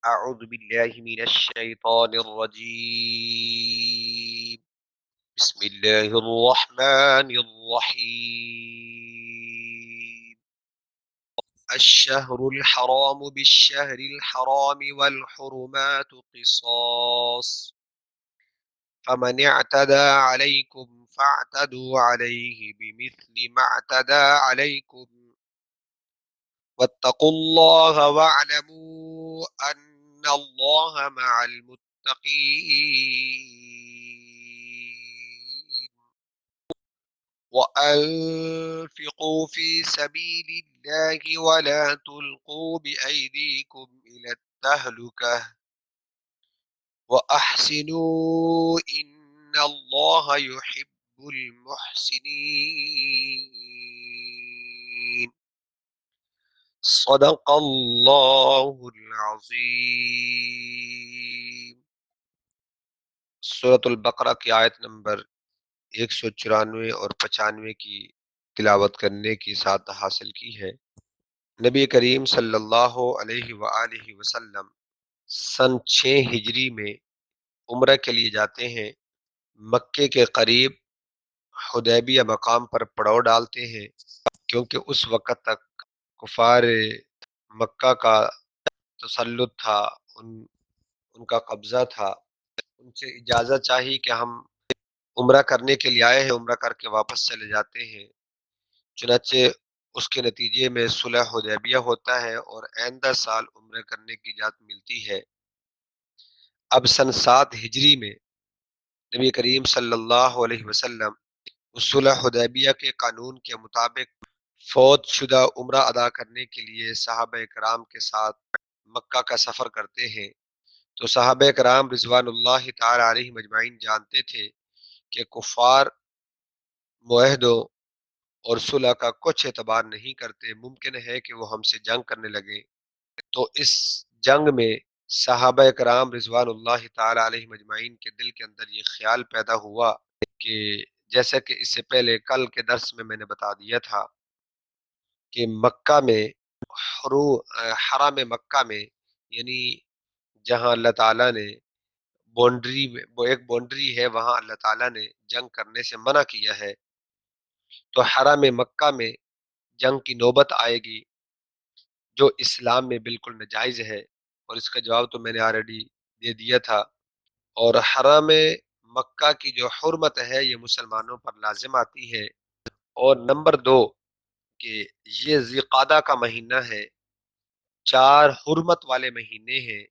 أعوذ بالله من الشيطان الرجيم بسم الله الرحمن الرحيم الشهر الحرام بالشهر الحرام والحرمات قصاص فمن اعتدى عليكم فاعتدوا عليه بمثل ما اعتدى عليكم واتقوا الله واعلموا أن الله مع المتقين وأنفقوا في سبيل الله ولا تلقوا بأيديكم إلى التهلكة وأحسنوا إن الله يحب المحسنين صدق اللہ العظیم۔ سورۃ البقرہ کی آیت نمبر 194 اور 95 کی تلاوت کرنے کی سعادت حاصل کی ہے۔ نبی کریم صلی اللہ علیہ وآلہ وسلم سن 6 ہجری میں عمرہ کے لیے جاتے ہیں۔ مکے کے قریب حدیبیہ مقام پر پڑاؤ ڈالتے ہیں، کیونکہ اس وقت تک کفار مکہ کا تسلط تھا، ان کا قبضہ تھا۔ ان سے اجازت چاہی کہ ہم عمرہ کرنے کے لیے آئے ہیں، عمرہ کر کے واپس چلے جاتے ہیں۔ چنانچہ اس کے نتیجے میں صلح حدیبیہ ہوتا ہے اور آئندہ سال عمرہ کرنے کی اجازت ملتی ہے۔ اب سن 7 ہجری میں نبی کریم صلی اللہ علیہ وسلم صلح حدیبیہ کے قانون کے مطابق فوت شدہ عمرہ ادا کرنے کے لیے صحابہ کرام کے ساتھ مکہ کا سفر کرتے ہیں۔ تو صحابہ کرام رضوان اللہ تعالی علیہ مجمعین جانتے تھے کہ کفار معاہدوں اور صلح کا کچھ اعتبار نہیں کرتے، ممکن ہے کہ وہ ہم سے جنگ کرنے لگیں۔ تو اس جنگ میں صحابہ کرام رضوان اللہ تعالی علیہ مجمعین کے دل کے اندر یہ خیال پیدا ہوا کہ جیسا کہ اس سے پہلے کل کے درس میں نے بتا دیا تھا کہ مکہ میں حرم مکہ میں، یعنی جہاں اللہ تعالیٰ نے بونڈری میں، وہ ایک بونڈری ہے، وہاں اللہ تعالیٰ نے جنگ کرنے سے منع کیا ہے۔ تو حرم مکہ میں جنگ کی نوبت آئے گی جو اسلام میں بالکل ناجائز ہے، اور اس کا جواب تو میں نے آلریڈی دے دیا تھا۔ اور حرم مکہ کی جو حرمت ہے یہ مسلمانوں پر لازم آتی ہے۔ اور نمبر 2 کہ یہ ذی قعدہ کا مہینہ ہے، 4 حرمت والے مہینے ہیں،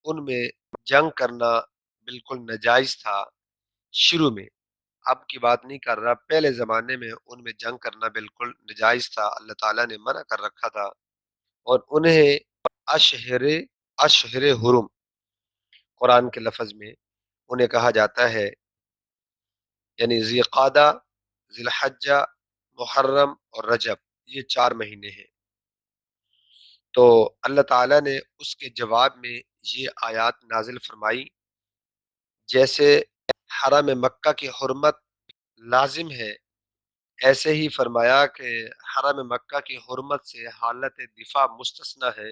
ان میں جنگ کرنا بالکل ناجائز تھا شروع میں۔ اب کی بات نہیں کر رہا، پہلے زمانے میں ان میں جنگ کرنا بالکل ناجائز تھا، اللہ تعالیٰ نے منع کر رکھا تھا۔ اور انہیں اشہر حرم قرآن کے لفظ میں انہیں کہا جاتا ہے، یعنی ذی قعدہ، ذی الحجہ، محرم اور رجب، یہ 4 مہینے ہیں۔ تو اللہ تعالیٰ نے اس کے جواب میں یہ آیات نازل فرمائی، جیسے حرم مکہ کی حرمت لازم ہے، ایسے ہی فرمایا کہ حرم مکہ کی حرمت سے حالت دفاع مستثنی ہے،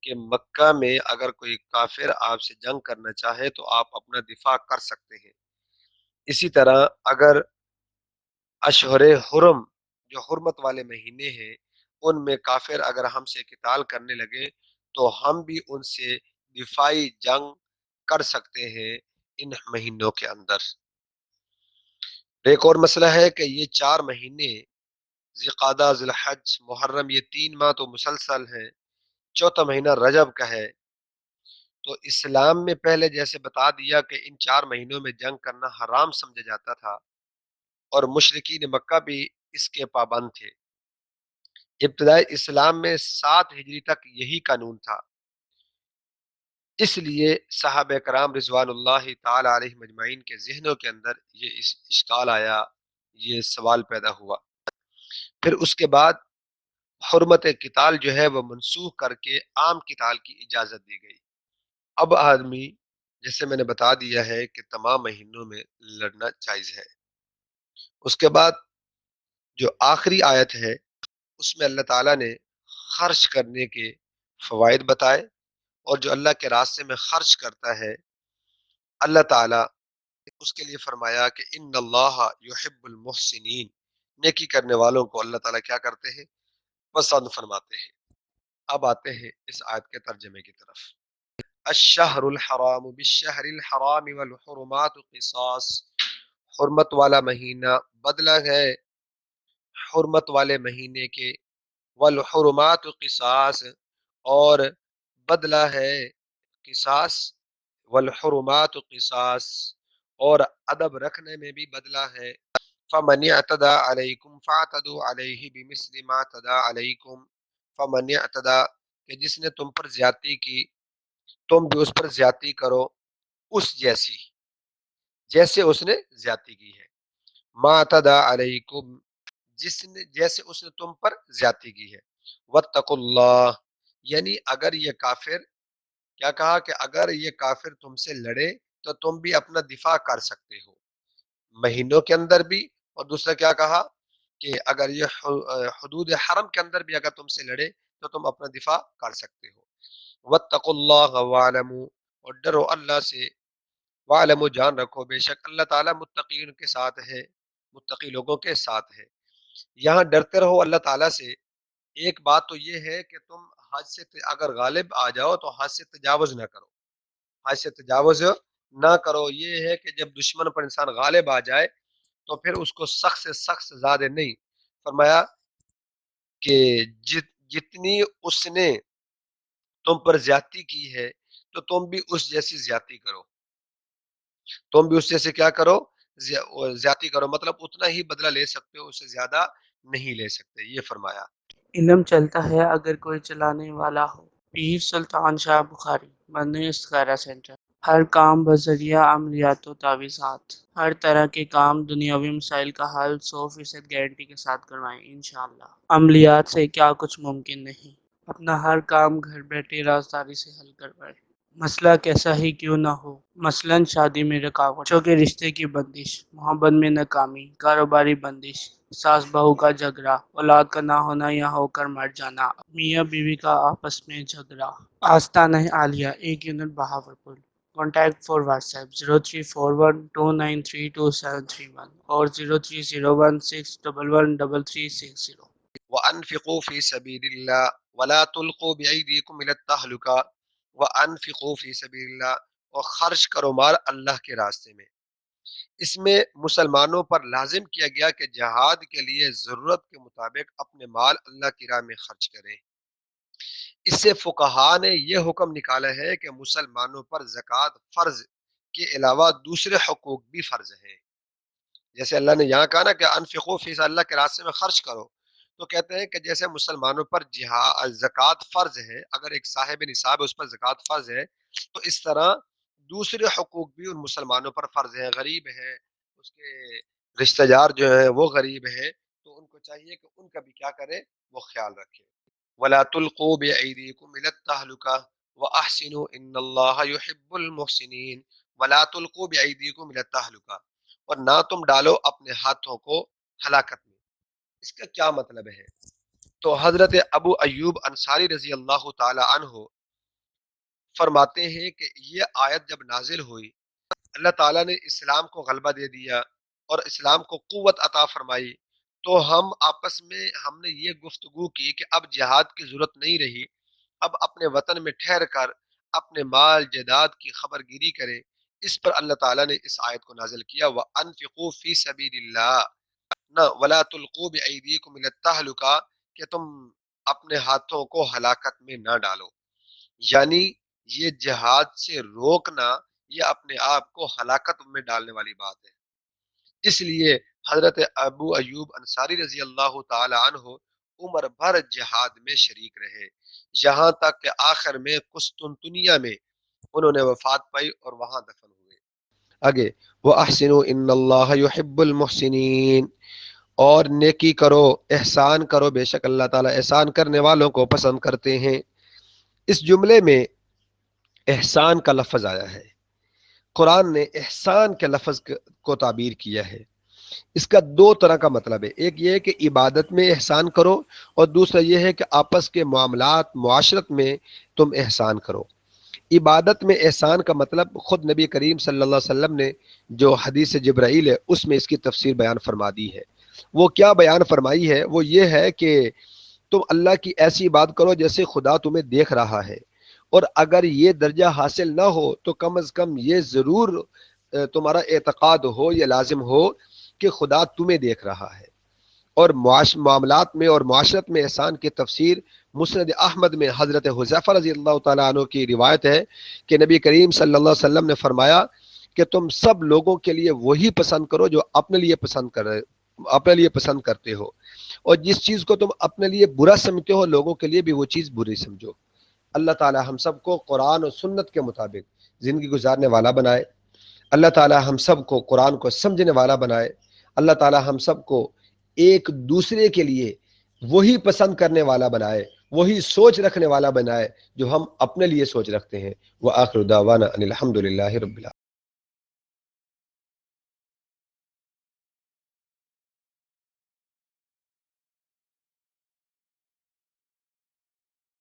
کہ مکہ میں اگر کوئی کافر آپ سے جنگ کرنا چاہے تو آپ اپنا دفاع کر سکتے ہیں۔ اسی طرح اگر اشہر حرم جو حرمت والے مہینے ہیں، ان میں کافر اگر ہم سے قتال کرنے لگے تو ہم بھی ان سے دفاعی جنگ کر سکتے ہیں ان مہینوں کے اندر۔ ایک اور مسئلہ ہے کہ یہ 4 مہینے ذی قعدہ، ذی الحج، محرم، یہ 3 ماہ تو مسلسل ہیں، چوتھا مہینہ رجب کا ہے۔ تو اسلام میں پہلے جیسے بتا دیا کہ ان 4 مہینوں میں جنگ کرنا حرام سمجھا جاتا تھا، اور مشرکین مکہ بھی اس کے پابند تھے۔ ابتدائی اسلام میں 7 ہجری تک یہی قانون تھا، اس لیے صحابہ کرام رضوان اللہ تعالی علیہ مجمعین کے ذہنوں کے اندر یہ اشکال آیا، یہ سوال پیدا ہوا۔ پھر اس کے بعد حرمت قتال جو ہے وہ منسوخ کر کے عام قتال کی اجازت دی گئی۔ اب آدمی، جیسے میں نے بتا دیا ہے کہ تمام مہینوں میں لڑنا جائز ہے۔ اس کے بعد جو آخری آیت ہے اس میں اللہ تعالیٰ نے خرچ کرنے کے فوائد بتائے اور جو اللہ کے راستے میں خرچ کرتا ہے اللہ تعالیٰ اس کے لیے فرمایا کہ ان اللہ یحب المحسنین، نیکی کرنے والوں کو اللہ تعالیٰ کیا کرتے ہیں؟ پسند فرماتے ہیں۔ اب آتے ہیں اس آیت کے ترجمے کی طرف۔ الشہر الحرام بالشہر الحرام والحرمات قصاص، حرمت والا مہینہ بدلہ ہے حرمت والے مہینے کے، والحرمات قصاص اور بدلہ ہے قصاص، والحرمات قصاص اور ادب رکھنے میں بھی بدلہ ہے۔ فمن اعتدى علیکم فاعتدوا علیہ بمثل ما اعتدى علیکم، فمن اعتدى کہ جس نے تم پر زیادتی کی تم بھی اس پر زیادتی کرو، اس جیسے اس نے زیادتی کی ہے۔ ما اعتدى علیکم، جیسے اس نے تم پر زیادتی کی ہے۔ واتقوا اللہ، یعنی اگر یہ کافر، کیا کہا کہ اگر یہ کافر تم سے لڑے تو تم بھی اپنا دفاع کر سکتے ہو مہینوں کے اندر بھی، اور دوسرا کیا کہا کہ اگر یہ حدود حرم کے اندر بھی اگر تم سے لڑے تو تم اپنا دفاع کر سکتے ہو۔ واتقوا اللہ وَاعْلَمُوا، اور ڈرو اللہ سے، وَاعْلَمُوا جان رکھو بے شک اللہ تعالیٰ متقین کے ساتھ ہے، متقی لوگوں کے ساتھ ہے۔ یہاں ڈرتے رہو اللہ تعالیٰ سے۔ ایک بات تو یہ ہے کہ تم حد سے اگر غالب آ جاؤ تو حد سے تجاوز نہ کرو، حد سے تجاوز نہ کرو۔ یہ ہے کہ جب دشمن پر انسان غالب آ جائے تو پھر اس کو سخت سے سخت سزا دے، نہیں فرمایا کہ جتنی اس نے تم پر زیادتی کی ہے تو تم بھی اس جیسی زیادتی کرو، تم بھی اس جیسے کیا کرو؟ زیادتی کرو، مطلب اتنا ہی بدلہ لے سکتے ہو، اس سے زیادہ نہیں لے سکتے، یہ فرمایا۔ علم چلتا ہے اگر کوئی چلانے والا ہو۔ پیر سلطان شاہ بخاری، مدنی استخارہ سینٹر۔ ہر کام بذریعہ عملیات و تعویذات، ہر طرح کے کام دنیاوی مسائل کا حل 100% گارنٹی کے ساتھ کروائیں انشاءاللہ۔ عملیات سے کیا کچھ ممکن نہیں، اپنا ہر کام گھر بیٹھے رازداری سے حل کروائیں، مسئلہ کیسا ہی کیوں نہ ہو، مثلاً شادی میں رکاوٹ، بچوں کے رشتے کی بندش، محبت میں ناکامی، کاروباری بندش، ساس بہو کا جھگڑا، اولاد کا نہ ہونا یا ہو کر مر جانا، میاں بیوی کا آپس میں جھگڑا۔ آستانہ عالیہ، 1 unit Bahawalpur. Contact for what's app 034129322731 اور 0301611330۔ وَأَنفِقُوا فِي سَبِيلِ اللَّهِ وَلَا تُلْقُوا بِأَيْدِيكُمْ إِلَى التَّهْلُكَةِ وَأَنفِقُوا فِي سَبِيلِ اللَّهِ، اور خرچ کرو مال اللہ کے راستے میں۔ اس میں مسلمانوں پر لازم کیا گیا کہ جہاد کے لیے ضرورت کے مطابق اپنے مال اللہ کی راہ میں خرچ کریں۔ اس سے فقہا نے یہ حکم نکالا ہے کہ مسلمانوں پر زکوٰۃ فرض کے علاوہ دوسرے حقوق بھی فرض ہیں۔ جیسے اللہ نے یہاں کہا نا کہ انفقوا فی اللہ کے راستے میں خرچ کرو، تو کہتے ہیں کہ جیسے مسلمانوں پر زکوٰۃ فرض ہے، اگر ایک صاحب نصاب ہے اس پر زکوٰۃ فرض ہے، تو اس طرح دوسرے حقوق بھی ان مسلمانوں پر فرض ہیں۔ غریب ہے، اس کے رشتہ دار جو ہیں وہ غریب ہیں، تو ان کو چاہیے کہ ان کا بھی کیا کرے؟ وہ خیال رکھے۔ وَلَا تُلْقُوا بِأَيْدِيكُمْ إِلَى التَّهْلُكَةِ وَأَحْسِنُوا إِنَّ اللَّهَ يُحِبُّ الْمُحْسِنِينَ۔ وَلَا تُلْقُوا بِأَيْدِيكُمْ إِلَى التَّهْلُكَةِ، اور نہ تم ڈالو اپنے ہاتھوں کو ہلاکت میں۔ اس کا کیا مطلب ہے؟ تو حضرت ابو ایوب انصاری رضی اللہ تعالی عنہ فرماتے ہیں کہ یہ آیت جب نازل ہوئی، اللہ تعالیٰ نے اسلام کو غلبہ دے دیا اور اسلام کو قوت عطا فرمائی، تو ہم نے یہ گفتگو کی کہ اب جہاد کی ضرورت نہیں رہی، اب اپنے وطن میں ٹھہر کر اپنے مال جائیداد کی خبر گیری کریں۔ اس پر اللہ تعالیٰ نے اس آیت کو نازل کیا، وَأَنفِقُوا فِي سَبِيلِ اللَّهِ، نہ وَلَا تُلْقُوا بِأَيْدِيكُمْ إِلَى التَّهْلُكَةِ، کہ تم اپنے ہاتھوں کو ہلاکت میں نہ ڈالو، یعنی یہ جہاد سے روکنا یہ اپنے آپ کو ہلاکت میں ڈالنے والی بات ہے۔ اس لیے حضرت ابو ایوب انصاری رضی اللہ تعالی عنہ عمر بھر جہاد میں شریک رہے، یہاں تک کہ آخر میں قسطنطنیہ میں انہوں نے وفات پائی اور وہاں دفن ہوئے۔ آگے، وَأَحْسِنُوا إِنَّ اللَّهَ يُحِبُّ الْمُحْسِنِينَ، اور نیکی کرو، احسان کرو، بے شک اللہ تعالیٰ احسان کرنے والوں کو پسند کرتے ہیں۔ اس جملے میں احسان کا لفظ آیا ہے، قرآن نے احسان کے لفظ کو تعبیر کیا ہے۔ اس کا دو طرح کا مطلب ہے، ایک یہ ہے کہ عبادت میں احسان کرو، اور دوسرا یہ ہے کہ آپس کے معاملات معاشرت میں تم احسان کرو۔ عبادت میں احسان کا مطلب خود نبی کریم صلی اللہ علیہ وسلم نے جو حدیث جبرائیل ہے اس میں اس کی تفسیر بیان فرما دی ہے۔ وہ کیا بیان فرمائی ہے؟ وہ یہ ہے کہ تم اللہ کی ایسی عبادت کرو جیسے خدا تمہیں دیکھ رہا ہے، اور اگر یہ درجہ حاصل نہ ہو تو کم از کم یہ ضرور تمہارا اعتقاد ہو، یہ لازم ہو کہ خدا تمہیں دیکھ رہا ہے۔ اور معاملات میں اور معاشرت میں احسان کی تفسیر مسند احمد میں حضرت حذیفہ رضی اللہ تعالیٰ عنہ کی روایت ہے کہ نبی کریم صلی اللہ علیہ وسلم نے فرمایا کہ تم سب لوگوں کے لیے وہی پسند کرو جو اپنے لیے پسند کرتے ہو، اور جس چیز کو تم اپنے لیے برا سمجھتے ہو لوگوں کے لیے بھی وہ چیز بری سمجھو۔ اللہ تعالی ہم سب کو قرآن اور سنت کے مطابق زندگی گزارنے والا بنائے۔ اللہ تعالی ہم سب کو قرآن کو سمجھنے والا بنائے۔ اللہ تعالی ہم سب کو ایک دوسرے کے لیے وہی پسند کرنے والا بنائے، وہی سوچ رکھنے والا بنائے جو ہم اپنے لیے سوچ رکھتے ہیں۔ وآخر دعوانا ان الحمد للہ رب العالمین۔